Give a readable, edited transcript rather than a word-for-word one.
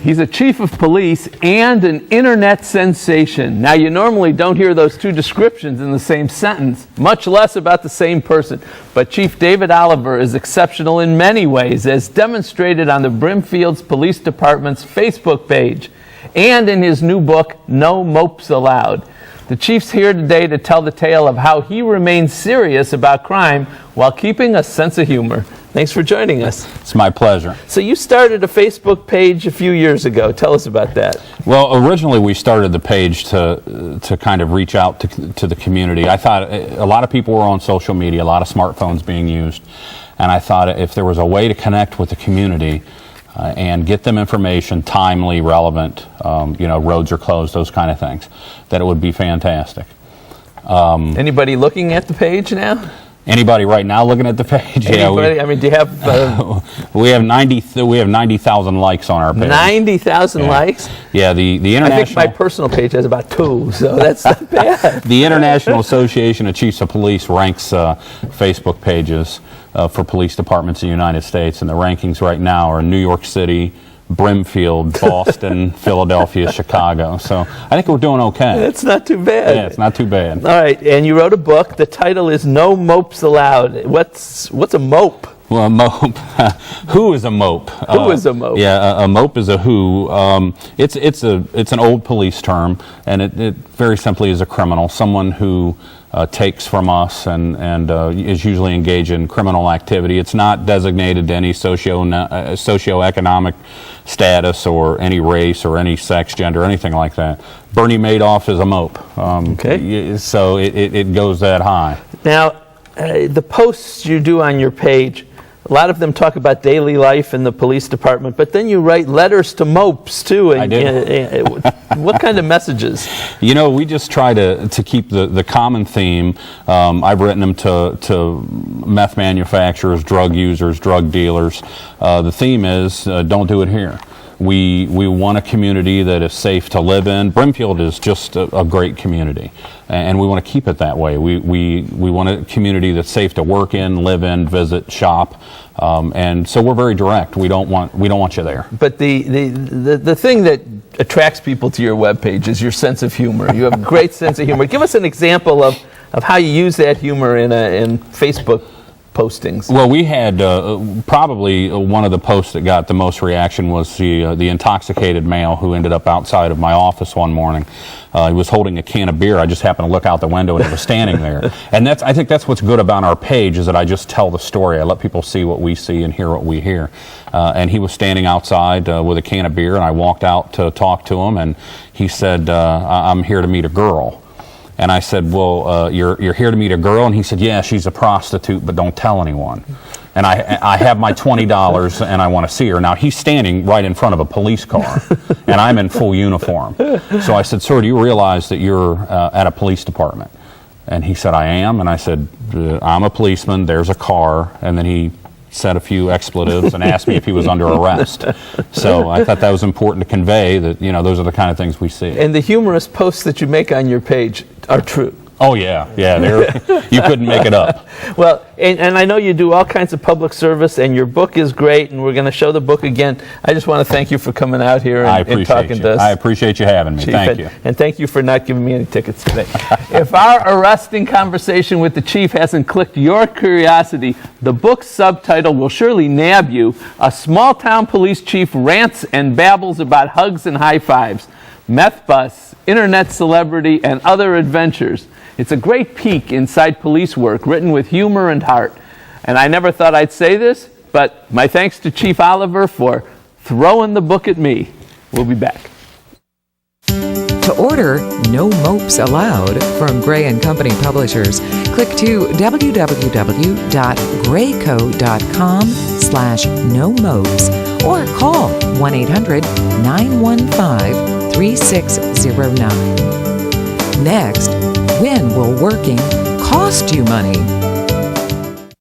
He's a chief of police and an internet sensation. Now, you normally don't hear those two descriptions in the same sentence, much less about the same person. But Chief David Oliver is exceptional in many ways, as demonstrated on the Brimfield Police Department's Facebook page and in his new book, No Mopes Allowed. The chief's here today to tell the tale of how he remains serious about crime while keeping a sense of humor. Thanks for joining us. It's my pleasure. So you started a Facebook page a few years ago. Tell us about that. Well, originally we started the page to kind of reach out to the community. I thought a lot of people were on social media, a lot of smartphones being used, and I thought if there was a way to connect with the community and get them information, timely, relevant, roads are closed, those kind of things, that it would be fantastic. Anybody looking at the page now? Anybody right now looking at the page? Anybody? Yeah, do you have... we have 90,000 likes on our page. 90,000 likes? Yeah, the international... I think my personal page has about 2, so that's not bad. The International Association of Chiefs of Police ranks Facebook pages for police departments in the United States, and the rankings right now are New York City, Brimfield, Boston, Philadelphia, Chicago. So I think we're doing okay. It's not too bad. Yeah, it's not too bad. All right, and you wrote a book. The title is No Mopes Allowed. What's a mope? Well, a mope. Who is a mope? Who is a mope? Yeah, a mope is a who. It's an old police term, and it very simply is a criminal, someone who takes from us and is usually engaged in criminal activity. It's not designated to any socioeconomic status or any race or any sex, gender, anything like that. Bernie Madoff is a mope. Okay. So it goes that high. Now, the posts you do on your page, a lot of them talk about daily life in the police department, but then you write letters to mopes, too. I do. What kind of messages? You know, we just try to keep the common theme. I've written them to meth manufacturers, drug users, drug dealers. The theme is, don't do it here. We want a community that is safe to live in. Brimfield is just a great community, and we want to keep it that way. We want a community that's safe to work in, live in, visit, shop, and so we're very direct. We don't want you there. But the thing that attracts people to your webpage is your sense of humor. You have a great sense of humor. Give us an example of how you use that humor in Facebook postings. Well, we had probably one of the posts that got the most reaction was the intoxicated male who ended up outside of my office one morning. He was holding a can of beer. I just happened to look out the window and he was standing there. And I think that's what's good about our page, is that I just tell the story. I let people see what we see and hear what we hear. And he was standing outside with a can of beer, and I walked out to talk to him, and he said, I'm here to meet a girl. And I said, well, you're here to meet a girl? And he said, yeah, she's a prostitute, but don't tell anyone. And I have my $20 and I want to see her. Now, he's standing right in front of a police car, and I'm in full uniform. So I said, sir, do you realize that you're at a police department? And he said, I am. And I said, I'm a policeman, there's a car. And then he said a few expletives and asked me if he was under arrest. So I thought that was important to convey that, those are the kind of things we see. And the humorous posts that you make on your page are true. Oh, yeah, you couldn't make it up. Well, and I know you do all kinds of public service, and your book is great, and we're going to show the book again. I just want to thank you for coming out here and talking to us. I appreciate you having me. Chief, thank you. And thank you for not giving me any tickets today. If our arresting conversation with the chief hasn't clicked your curiosity, the book's subtitle will surely nab you. A small-town police chief rants and babbles about hugs and high fives, meth bus, internet celebrity, and other adventures. It's a great peek inside police work, written with humor and heart. And I never thought I'd say this, but my thanks to Chief Oliver for throwing the book at me. We'll be back. To order No Mopes Allowed from Gray & Company Publishers, click to www.grayco.com/nomopes or call 1-800-915-3609. Next, when will working cost you money?